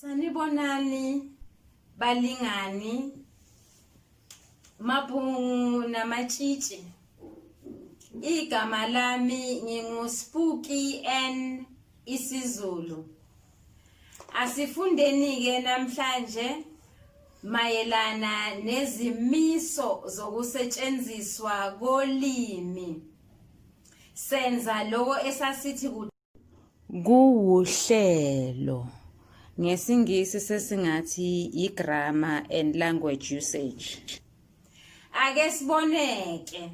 Sanibonani balingani maphungu namatshitshi. Igama lami nginguSpooky N isiZulu. Asifundeni ke namhlanje mayelana nezimiso zokusetshenziswa kolimi. Senza lokho esasithi kuwuhlelo. NgesiNgisi sesingathi i-grammar and language usage. Ake siboneke.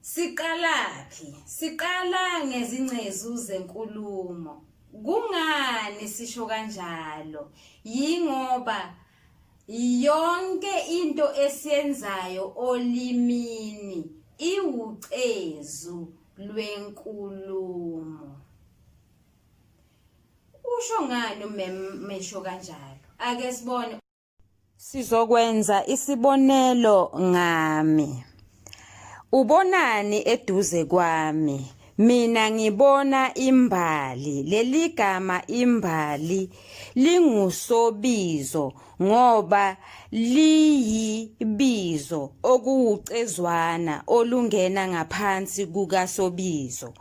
Siqalaphi? Siqala ngezingcezu zenkulumo. Kungani sisho kanjalo? Yingoba yonke into esiyenzayo olimini iwucezu lwenkulumo. Usho ngani umesho kanjalo? Ake sibone. Sizokwenza isibonelo ngami. Ubonani eduze kwami? Mina ngibona imbali. Leli gama imbali lingusobizo ngoba liyibizo okuwucezwana olungena ngaphansi kukasobizo.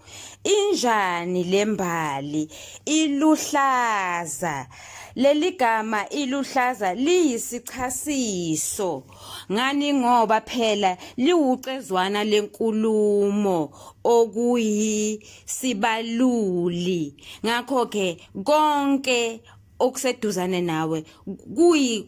Injani lembali? Iluhlaza. Leli gama iluhlaza liyisichasiso. Ngani ngoba phela liwucezwana lenkulumo okuyisibaluli. Ngakho ke konke okuseduzane nawe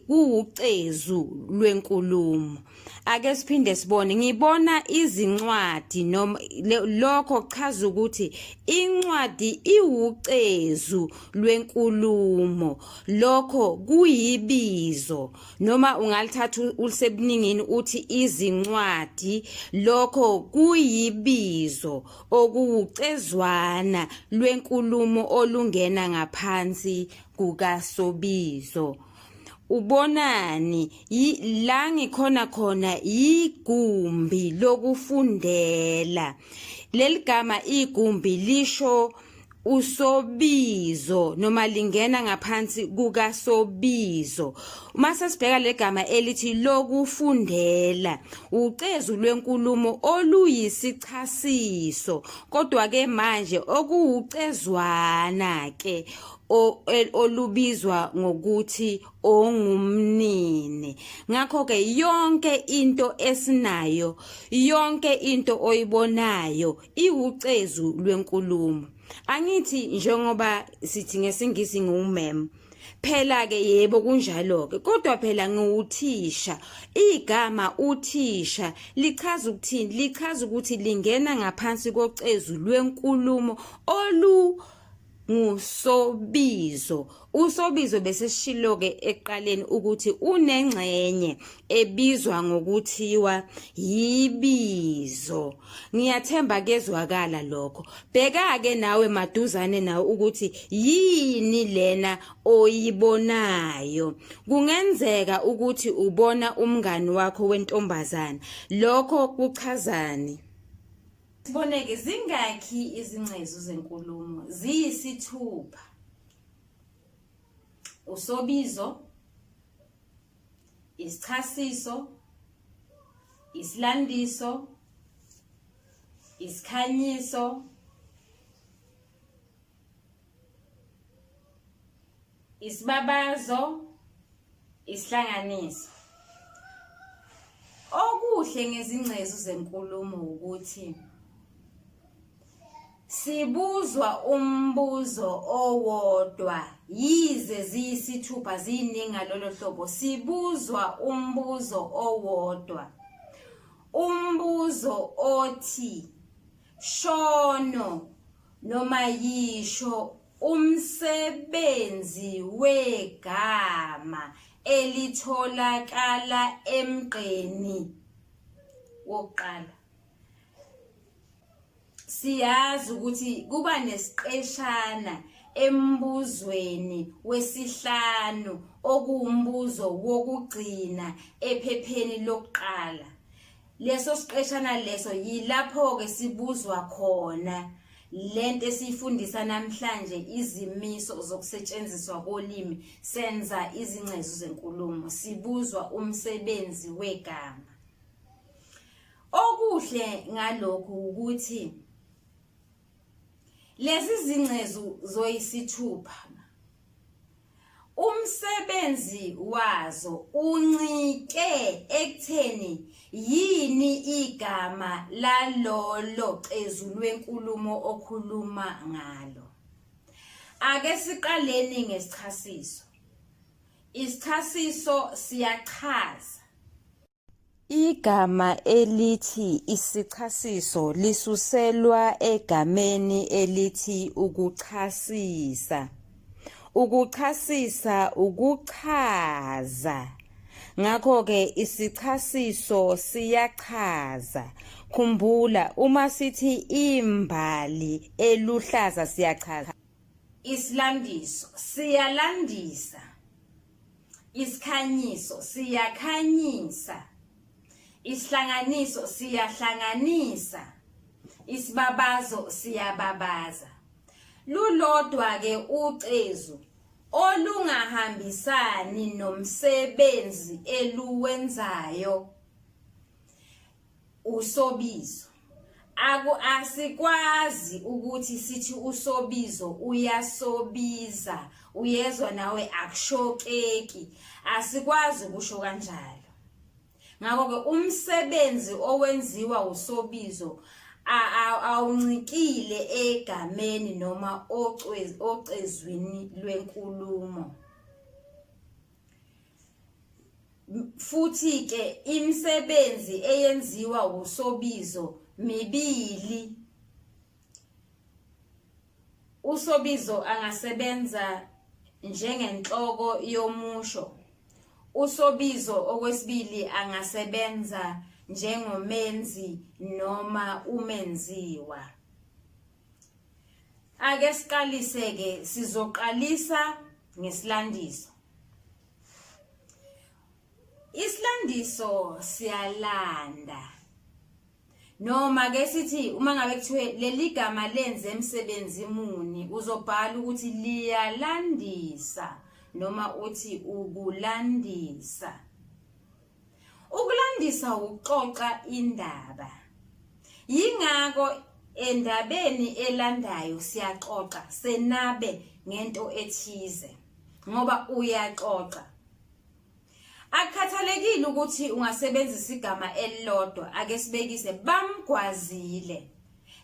kuwucezu lwenkulumo. Ake siphinde sibone. Ngibona izincwadi noma lokho kuchaza ukuthi incwadi iwucezu lwenkulumo. Lokho kuyibizo noma ungalithatha ulisebuningini uthi izincwadi. Lokho kuyibizo okuwucezwana lwenkulumo olungena ngaphansi kukasobizo. Ubonani? La ngikhona khona igumbi lokufundela. Leli gama igumbi lisho usobizo noma lingena ngaphansi kukasobizo. Uma sesibheka le gama elithi lokufundela, ucezu lwenkulumo oluyisichasiso. Kodwa ke manje okuwucezwana ke olubizwa ngokuthi ongumnini. Ngakho ke yonke into esinayo, yonke into oyibonayo iwucezu lwenkulumo. Angithi njengoba sithi ngesingisi ngumem. Phela ke yebo kunjalo ke, kodwa phela ngiwuthisha. Igama uthisha lichaza ukuthini? Lichaza ukuthi lingena ngaphansi kocezu lwenkulumo ngusobizo. Usobizo bese sishilo ke eqaleni ukuthi unengxenye ebizwa ngokuthiwa yibizo. Ngiyathemba kezwakala lokho. Bheka ke nawe maduzane nawe ukuthi yini lena oyibonayo. Kungenzeka ukuthi ubona umngani wakho wentombazana. Lokho kuchazani? Siboneke zingakhi izingcezu zenkulumo? Ziyisithupha. Usobizo, isichasiso, isilandiso, isikhanyiso, isibabazo, isihlanganiso. Okuhle ngezingcezu zenkulumo ukuthi sibuzwa umbuzo owodwa, yize ziyisithupha ziningi ngalolo hlobo. Sibuzwa umbuzo owodwa. Umbuzo othi shono noma yisho umsebenzi wegama elitholakala emgqeni wokuqala. Siyazi ukuthi kuba nesiqeshana embuzweni wesihlanu okuwumbuzo wokugcina ephepheni lokuqala. Leso siqeshana leso yilapho ke sibuzwa khona lento esifundisa namhlanje izimiso zokusetshenziswa kolimi senza izingcezu zenkulumo sibuzwa umsebenzi wegama. Okuhle ngalokho ukuthi lezi zingcezu zoyisithupha umsebenzi wazo uncike ekutheni yini igama lalolo xezu lwenkulumo okhuluma ngalo. Ake siqaleni ngesichasiso. Isichasiso siyachaza. Igama elithi isichasiso lisuselwa egameni elithi ukuchasisa. Ukuchasisa ukuchaza. Ngakho-ke isichasiso siyachaza. Khumbula uma sithi imbali eluhlaza siyachaza. Isilandiso siyalandisa. Isikhanyiso siyakhanyisa. Isihlanganiso siyahlanganisa. Isibabazo siyababaza. Lulodwa ke ucezu olungahambisani nomsebenzi eluwenzayo usobizo. Asikwazi ukuthi sithi usobizo uyasobiza, uyezwa nawe akushokeki. Asikwazi ukusho kanjalo. Ngakho-ke umsebenzi owenziwa usobizo awuncikile egameni noma ocezwini lwenkulumo. Futhi ke imisebenzi eyenziwa usobizo mibili. Usobizo angasebenza njengenhloko yomusho. Usobizo okwesibili angasebenza njengomenzi noma umenziwa. Ake siqalise ke sizoqalisa ngesilandiso. Isilandiso siyalanda. Noma ke sithi uma ngabe kuthiwe leli gama lenze emsebenzi muni uzobhala ukuthi liyalandisa noma uthi ukulandisa. Ukulandisa ukuxoxa indaba. Yingakho endabeni elandayo siyaxoxa senabe ngento ethize ngoba uyaxoxa. Akukhathalekile ukuthi ungasebenzisa igama elilodwa. Ake sibekise bamgwazile.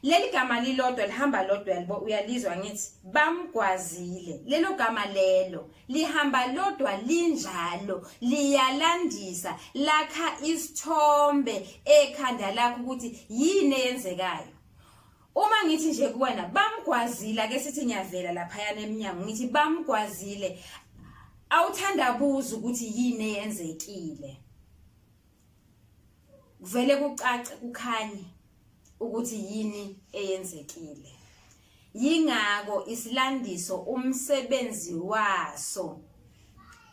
Leli gama lilodwa lihamba lodwa uyalizwa ngithi bamgwazile. Lelo gama lelo lihamba lodwa linjalo liyalandisa lakha isithombe ekhanda lakho ukuthi yini eyenzekayo. Uma ngithi nje kuwena bamgwazile ake sithi ngiyavela lapha yana eminyango ngithi bamgwazile awuthandabuza ukuthi yini eyenzekile. Kuvele kucace kukhanye ukuthi yini eyenzekile. Yingakho isilandiso umsebenzi waso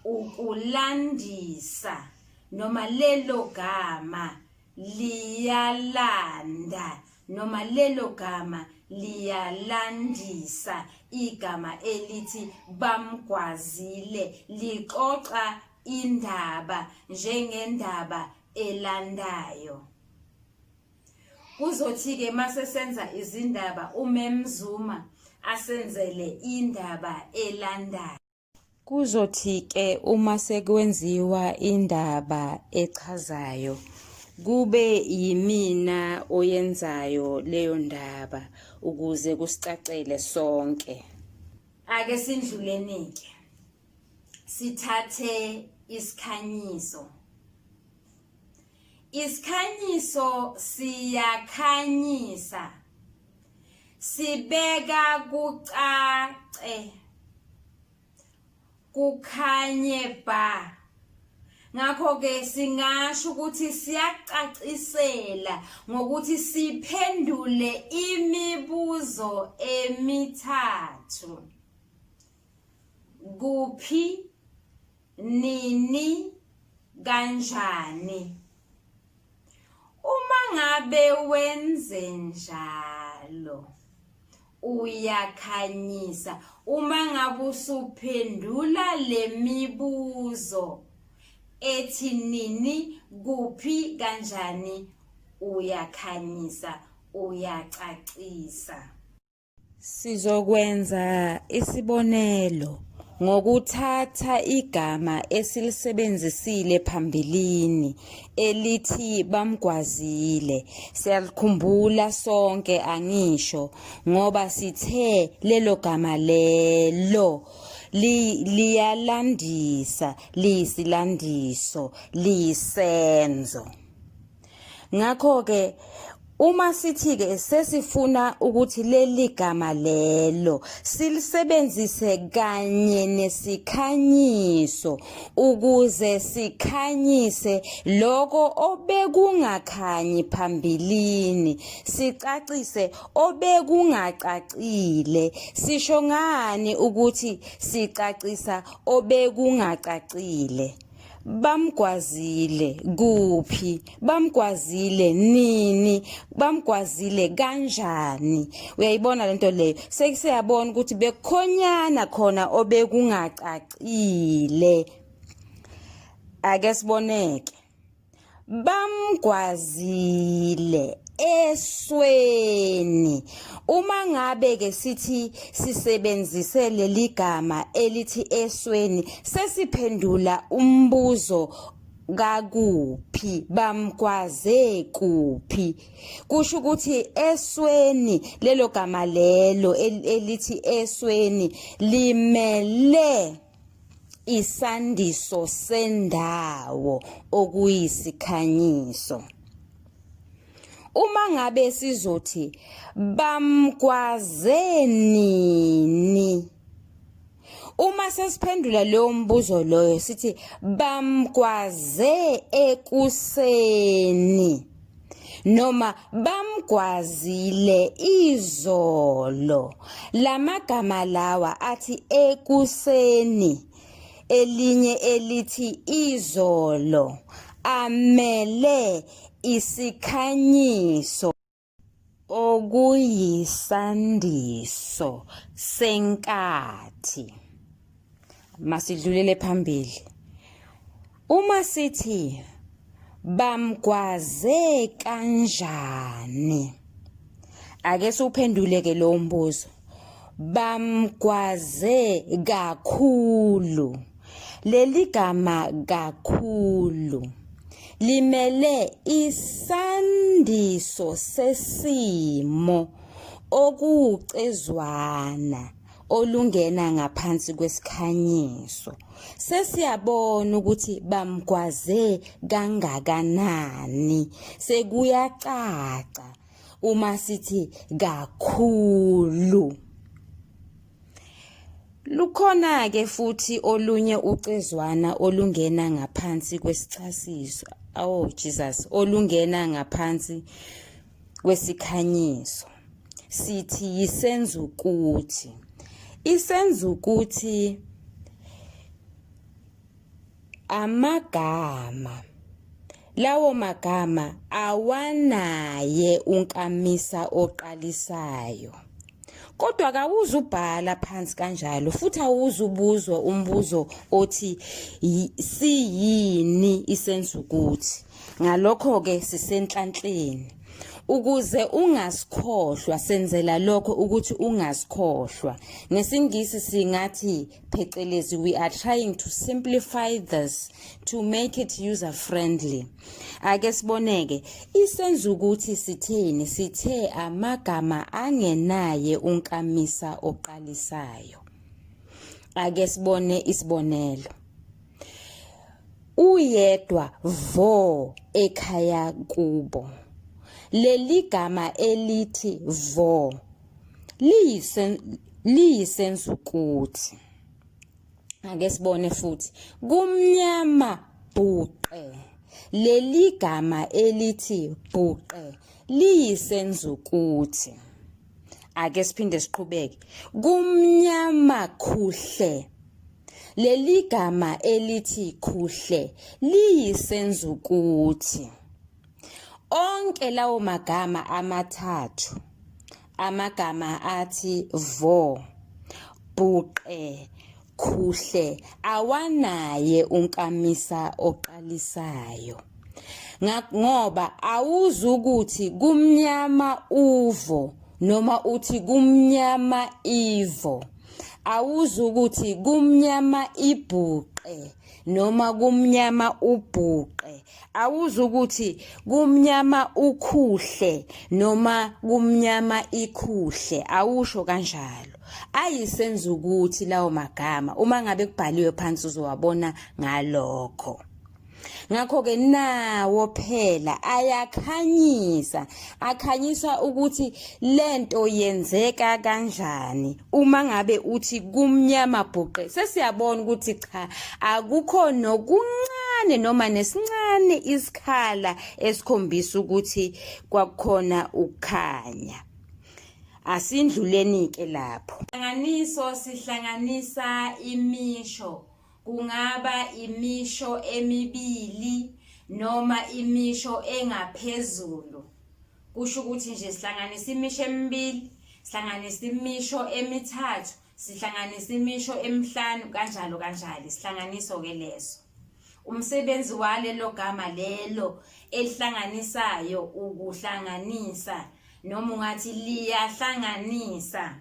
ukulandisa noma lelo gama liyalanda noma lelo gama liyalandisa. Igama elithi bamgwazile lixoxa indaba njengendaba elandayo. Kuzothi-ke mase senza izindaba uMemzuma asenzele indaba elandayo. Kuzothi-ke uma sekwenziwa indaba echazayo kube yimina oyenzayo leyo ndaba ukuze kusicacele sonke. Ake sindluleni-ke sithathe isikhanyiso. Isikhanyiso siyakhanyisa. Sibeka kucace. Kukhanye ba. Ngakho-ke singasho ukuthi siyacacisela ngokuthi siphendule imibuzo emithathu. Kuphi, nini, kanjani. Uma ngabe wenze njalo uyakhanyisa. Uma ngabe usuphendula lemibuzo ethi nini, kuphi, kanjani, uyakhanyisa, uyacacisa. Sizokwenza isibonelo ngokuthatha igama esilisebenzisile phambilini elithi bamgwazile. Siyalikhumbula sonke angisho, ngoba sithe lelo gama lelo liyalandisa, liyisilandiso, liyisenzo. Ngakho-ke uma sithi-ke sesifuna ukuthi leli gama lelo silisebenzise kanye nesikhanyiso ukuze sikhanyise lokho obekungakhanyi phambilini, sicacise obekungacacile. Sisho ngani ukuthi sicacisa obekungacacile? Bamgwazile kuphi, bamgwazile nini, bamgwazile kanjani. Uyayibona lento leyo, sesiyabona ukuthi bekukhonyana khona obekungacacile. Ake siboneke. Bamgwazile esweni. Uma ngabe ke sithi sisebenzise leli gama elithi esweni, sesiphendula umbuzo kakuphi, bamgwaze kuphi. Kusho ukuthi esweni, lelo gama lelo elithi esweni limele isandiso sendawo okuyisikhanyiso. Uma ngabe sizothi bamgwaze nini, uma sesiphendula leyo mbuzo loyo sithi bamgwaze ekuseni noma bamgwazile izolo. Lamagama lawa athi ekuseni, elinye elithi izolo, amele isikhanyiso okuyisandiso senkathi. Masidlulele phambili. Uma sithi bamgwaze kanjani, ake siwuphendule-ke lo mbuzo. Bamgwaze kakhulu. Leli gama kakhulu limele isandiso sesimo okuwucezwana olungena ngaphansi kwesikhanyiso. Sesiyabona ukuthi bamgwaze kangakanani, sekuyacaca uma sithi kakhulu. Lukhona-ke futhi olunye ucezwana olungena ngaphansi kwesichasiso, Jesus, olungena ngaphansi kwesikhanyiso. Sithi yisenzukuthi. Isenzukuthi amagama. Lawo magama awanaye unkamisa oqalisayo. Kodwa kawuzubhala phansi kanjalo, futhi awuzubuzwa umbuzo othi siyini isenzukuthi. Ngalokho-ke sisenhlanhleni. Ukuze ungasikhohlwa, senzela lokho ukuthi ungasikhohlwa. Ngesingisi singathi phecelezi, we are trying to simplify this to make it user friendly. Ake siboneke, isenzukuthi sitheni? Sithe amagama angenaye unkamisa oqalisayo. Ake sibone isibonelo. Uyedwa vo ekhaya kubo. Leli gama elithi vo liyisenzukuthi. Ake sibone futhi. Kumnyama bhuqe. Leli gama elithi bhuqe liyisenzukuthi. Ake siphinde siqhubeke. Kumnyama khuhle. Leli gama elithi khuhle liyisenzukuthi. Onke lawo magama amathathu amagama athi vo, bhuqe, khuhle awanaye unkamisa oqalisayo. Ngoba awuzukuthi kumnyama uvo noma uthi kumnyama ivo. Awuzukuthi kumnyama ibhuqe noma kumnyama ubhuqe. Awuzukuthi kumnyama ukhuhle noma kumnyama ikhuhle. Awusho kanjalo. Ayisenza ukuthi lawo magama uma ngabe kubhaliwe phansi uzowabona ngalokho. Ngakho-ke nawo phela ayakhanyisa, akhanyisa ukuthi lento yenzeka kanjani. Uma ngabe uthi kumnyama bhuqe, sesiyabona ukuthi cha, akukho nokuncane noma nesincane isikhala esikhombisa ukuthi kwakukhona ukukhanya. Asindluleni-ke lapho. Ihlanganiso sihlanganisa imisho. Kungaba imisho emibili noma imisho engaphezulu. Kusho ukuthi nje sihlanganisa imisho emibili, sihlanganisa imisho emithathu, sihlanganisa imisho emihlanu kanjalo kanjalo. Sihlanganiso-ke leso. Umsebenzi walelo gama lelo elihlanganisayo ukuhlanganisa noma ungathi liyahlanganisa.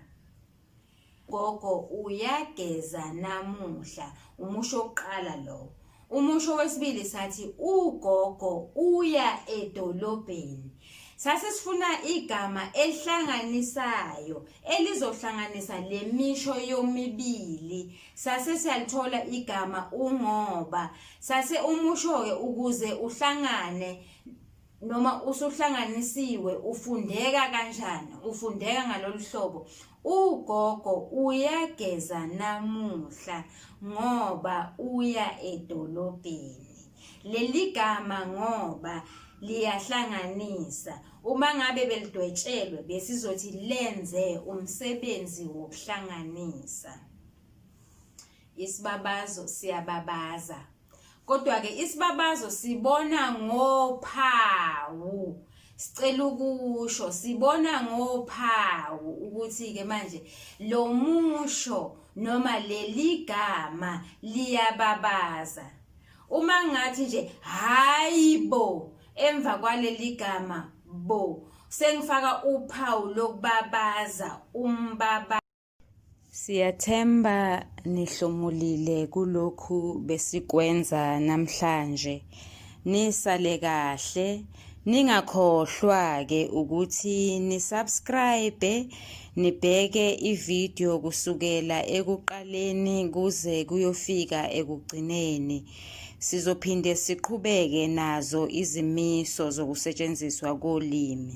Gogo uyageza namuhla, umusho oqala lo. Umusho wesibili sathi ugogo uya edolobheni. Sase sifuna igama elihlanganisayo elizohlanganisa lemisho yomibili. Sase siyalithola igama ungoba. Sase umusho-ke ukuze uhlangane noma usuhlanganisiwe ufundeka kanjani? Ufundeka ngalolu hlobo. Ugogo uyageza namuhla ngoba uya edolobheni. Leli gama ngoba liyahlanganisa. Uma ngabe belidwetshelwe besizothi lenze umsebenzi wokuhlanganisa. Isibabazo siyababaza. Kodwa-ke isibabazo sibona ngophawu. Sicela ukusho sibona ngophawu ukuthi-ke manje lo musho noma leli gama liyababaza. Uma ngathi nje hayibo emva kwaleli gama bo, sengifaka uphawu lokubabaza, umbaba. Siyathemba nihlomulile kulokhu besikwenza namhlanje. Nisale kahle. Ningakhohlwa-ke ukuthi nisubscribe, nibheke ivideo kusukela ekuqaleni kuze kuyofika ekugcineni. Sizophinde siqhubeke nazo izimiso zokusetshenziswa kolimi.